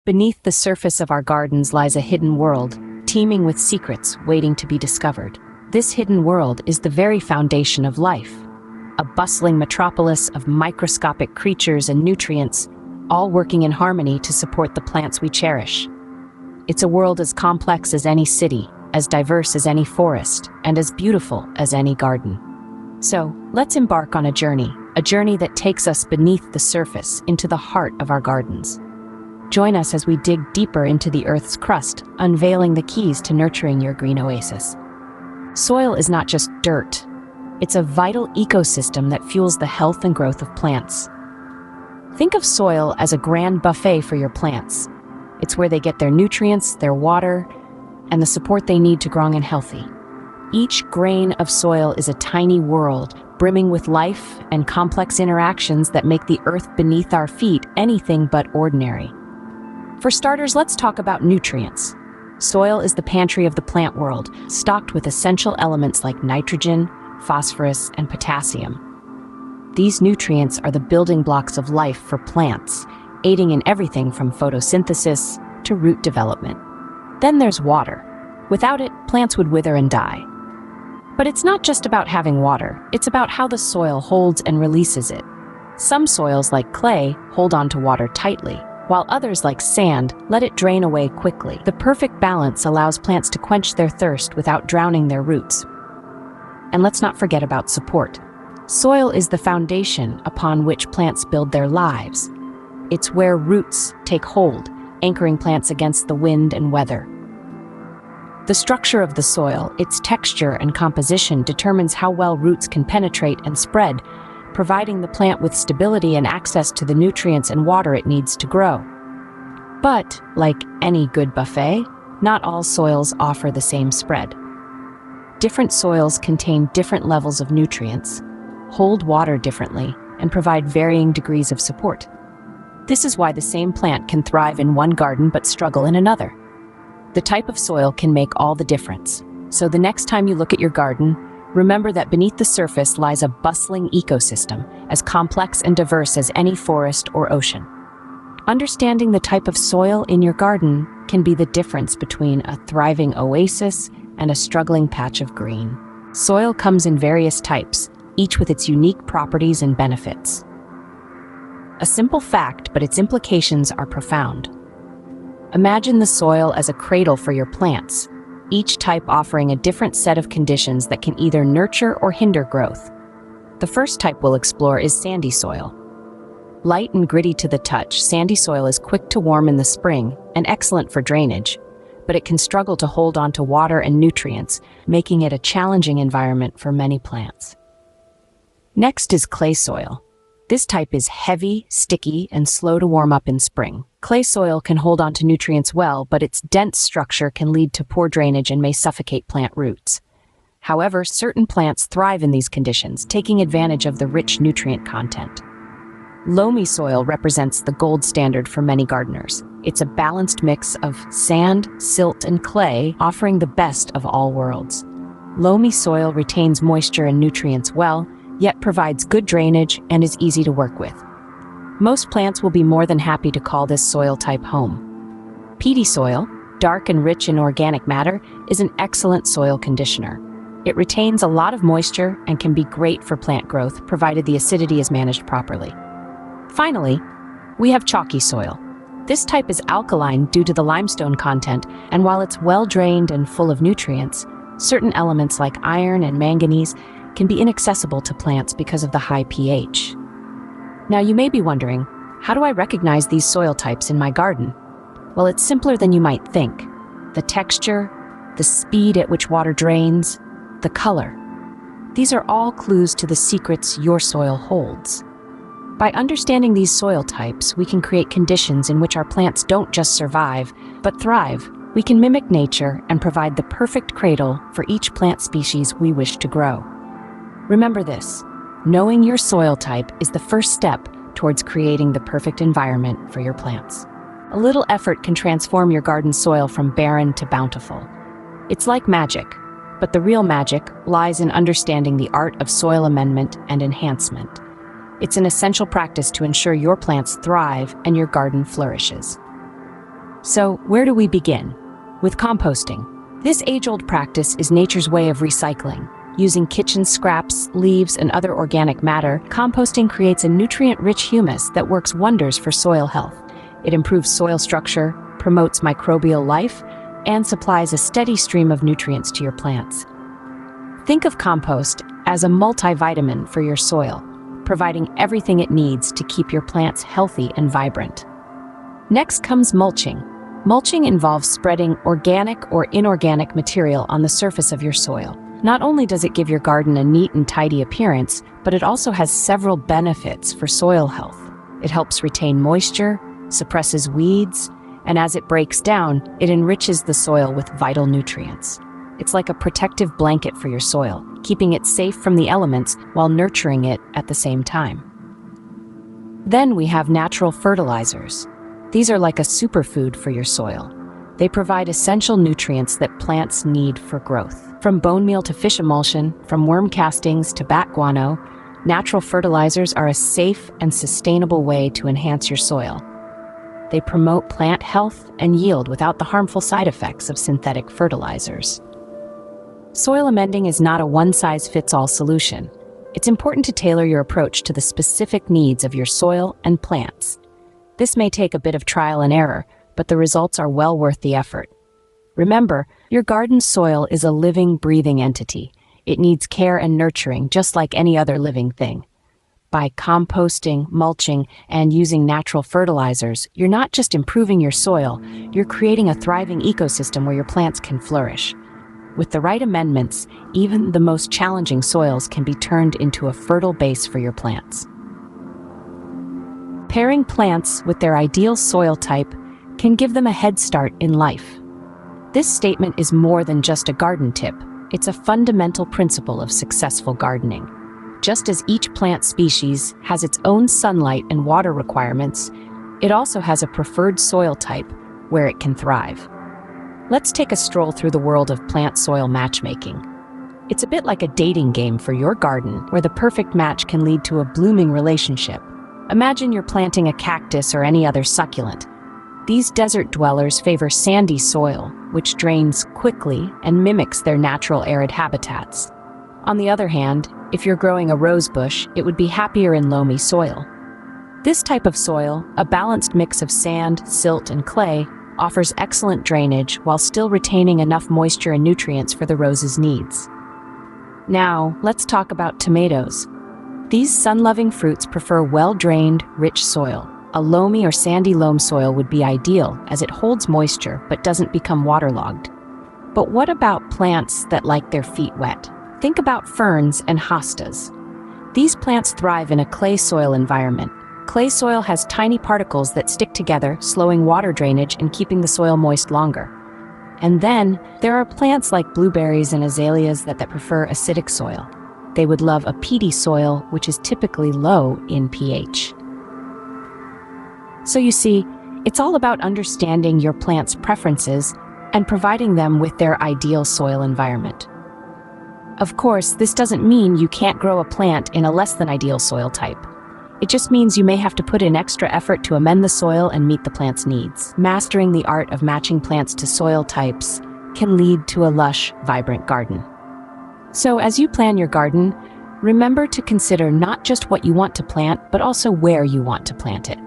Beneath the surface of our gardens lies a hidden world, teeming with secrets waiting to be discovered. This hidden world is the very foundation of life, a bustling metropolis of microscopic creatures and nutrients, all working in harmony to support the plants we cherish. It's a world as complex as any city, as diverse as any forest, and as beautiful as any garden. So, let's embark on a journey that takes us beneath the surface into the heart of our gardens. Join us as we dig deeper into the Earth's crust, unveiling the keys to nurturing your green oasis. Soil is not just dirt. It's a vital ecosystem that fuels the health and growth of plants. Think of soil as a grand buffet for your plants. It's where they get their nutrients, their water, and the support they need to grow and healthy. Each grain of soil is a tiny world, brimming with life and complex interactions that make the earth beneath our feet anything but ordinary. For starters, let's talk about nutrients. Soil is the pantry of the plant world, stocked with essential elements like nitrogen, phosphorus, and potassium. These nutrients are the building blocks of life for plants, aiding in everything from photosynthesis to root development. Then there's water. Without it, plants would wither and die. But it's not just about having water, it's about how the soil holds and releases it. Some soils, like clay, hold on to water tightly, while others, like sand, let it drain away quickly. The perfect balance allows plants to quench their thirst without drowning their roots. And let's not forget about support. Soil is the foundation upon which plants build their lives. It's where roots take hold, anchoring plants against the wind and weather. The structure of the soil, its texture and composition, determines how well roots can penetrate and spread, providing the plant with stability and access to the nutrients and water it needs to grow. But, like any good buffet, not all soils offer the same spread. Different soils contain different levels of nutrients, hold water differently, and provide varying degrees of support. This is why the same plant can thrive in one garden but struggle in another. The type of soil can make all the difference. So the next time you look at your garden, remember that beneath the surface lies a bustling ecosystem, as complex and diverse as any forest or ocean. Understanding the type of soil in your garden can be the difference between a thriving oasis and a struggling patch of green. Soil comes in various types, each with its unique properties and benefits. A simple fact, but its implications are profound. Imagine the soil as a cradle for your plants, each type offering a different set of conditions that can either nurture or hinder growth. The first type we'll explore is sandy soil. Light and gritty to the touch, sandy soil is quick to warm in the spring and excellent for drainage, but it can struggle to hold on to water and nutrients, making it a challenging environment for many plants. Next is clay soil. This type is heavy, sticky, and slow to warm up in spring. Clay soil can hold on to nutrients well, but its dense structure can lead to poor drainage and may suffocate plant roots. However, certain plants thrive in these conditions, taking advantage of the rich nutrient content. Loamy soil represents the gold standard for many gardeners. It's a balanced mix of sand, silt, and clay, offering the best of all worlds. Loamy soil retains moisture and nutrients well, yet provides good drainage and is easy to work with. Most plants will be more than happy to call this soil type home. Peaty soil, dark and rich in organic matter, is an excellent soil conditioner. It retains a lot of moisture and can be great for plant growth, provided the acidity is managed properly. Finally, we have chalky soil. This type is alkaline due to the limestone content, and while it's well drained and full of nutrients, certain elements like iron and manganese can be inaccessible to plants because of the high pH. Now you may be wondering, how do I recognize these soil types in my garden? Well, it's simpler than you might think. The texture, the speed at which water drains, the color. These are all clues to the secrets your soil holds. By understanding these soil types, we can create conditions in which our plants don't just survive, but thrive. We can mimic nature and provide the perfect cradle for each plant species we wish to grow. Remember this, knowing your soil type is the first step towards creating the perfect environment for your plants. A little effort can transform your garden soil from barren to bountiful. It's like magic, but the real magic lies in understanding the art of soil amendment and enhancement. It's an essential practice to ensure your plants thrive and your garden flourishes. So, where do we begin? With composting. This age-old practice is nature's way of recycling. Using kitchen scraps, leaves, and other organic matter, composting creates a nutrient-rich humus that works wonders for soil health. It improves soil structure, promotes microbial life, and supplies a steady stream of nutrients to your plants. Think of compost as a multivitamin for your soil, providing everything it needs to keep your plants healthy and vibrant. Next comes mulching. Mulching involves spreading organic or inorganic material on the surface of your soil. Not only does it give your garden a neat and tidy appearance, but it also has several benefits for soil health. It helps retain moisture, suppresses weeds, and as it breaks down, it enriches the soil with vital nutrients. It's like a protective blanket for your soil, keeping it safe from the elements while nurturing it at the same time. Then we have natural fertilizers. These are like a superfood for your soil. They provide essential nutrients that plants need for growth. From bone meal to fish emulsion, from worm castings to bat guano, natural fertilizers are a safe and sustainable way to enhance your soil. They promote plant health and yield without the harmful side effects of synthetic fertilizers. Soil amending is not a one-size-fits-all solution. It's important to tailor your approach to the specific needs of your soil and plants. This may take a bit of trial and error, but the results are well worth the effort. Remember, your garden soil is a living, breathing entity. It needs care and nurturing, just like any other living thing. By composting, mulching, and using natural fertilizers, you're not just improving your soil, you're creating a thriving ecosystem where your plants can flourish. With the right amendments, even the most challenging soils can be turned into a fertile base for your plants. Pairing plants with their ideal soil type can give them a head start in life. This statement is more than just a garden tip. It's a fundamental principle of successful gardening. Just as each plant species has its own sunlight and water requirements, it also has a preferred soil type where it can thrive. Let's take a stroll through the world of plant-soil matchmaking. It's a bit like a dating game for your garden, where the perfect match can lead to a blooming relationship. Imagine you're planting a cactus or any other succulent. These desert dwellers favor sandy soil, which drains quickly and mimics their natural arid habitats. On the other hand, if you're growing a rose bush, it would be happier in loamy soil. This type of soil, a balanced mix of sand, silt, and clay, offers excellent drainage while still retaining enough moisture and nutrients for the rose's needs. Now, let's talk about tomatoes. These sun-loving fruits prefer well-drained, rich soil. A loamy or sandy loam soil would be ideal, as it holds moisture but doesn't become waterlogged. But what about plants that like their feet wet? Think about ferns and hostas. These plants thrive in a clay soil environment. Clay soil has tiny particles that stick together, slowing water drainage and keeping the soil moist longer. And then, there are plants like blueberries and azaleas that prefer acidic soil. They would love a peaty soil, which is typically low in pH. So you see, it's all about understanding your plant's preferences and providing them with their ideal soil environment. Of course, this doesn't mean you can't grow a plant in a less than ideal soil type. It just means you may have to put in extra effort to amend the soil and meet the plant's needs. Mastering the art of matching plants to soil types can lead to a lush, vibrant garden. So as you plan your garden, remember to consider not just what you want to plant, but also where you want to plant it.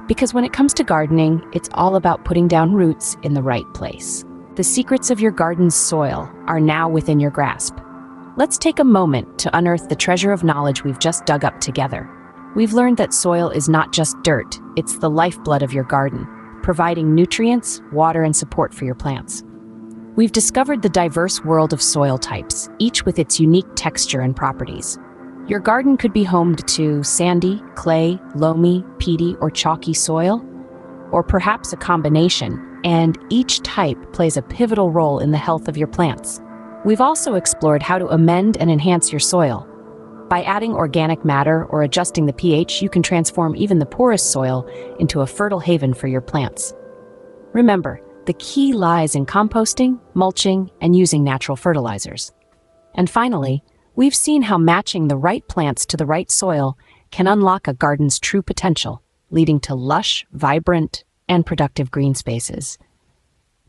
Because when it comes to gardening, it's all about putting down roots in the right place. The secrets of your garden's soil are now within your grasp. Let's take a moment to unearth the treasure of knowledge we've just dug up together. We've learned that soil is not just dirt, it's the lifeblood of your garden, providing nutrients, water, and support for your plants. We've discovered the diverse world of soil types, each with its unique texture and properties. Your garden could be home to sandy, clay, loamy, peaty, or chalky soil, or perhaps a combination, and each type plays a pivotal role in the health of your plants. We've also explored how to amend and enhance your soil. By adding organic matter or adjusting the pH, you can transform even the poorest soil into a fertile haven for your plants. Remember, the key lies in composting, mulching, and using natural fertilizers. And finally, we've seen how matching the right plants to the right soil can unlock a garden's true potential, leading to lush, vibrant, and productive green spaces.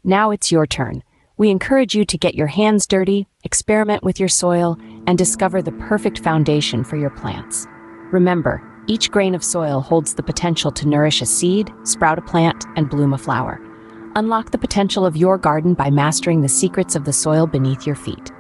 Now it's your turn. We encourage you to get your hands dirty, experiment with your soil, and discover the perfect foundation for your plants. Remember, each grain of soil holds the potential to nourish a seed, sprout a plant, and bloom a flower. Unlock the potential of your garden by mastering the secrets of the soil beneath your feet.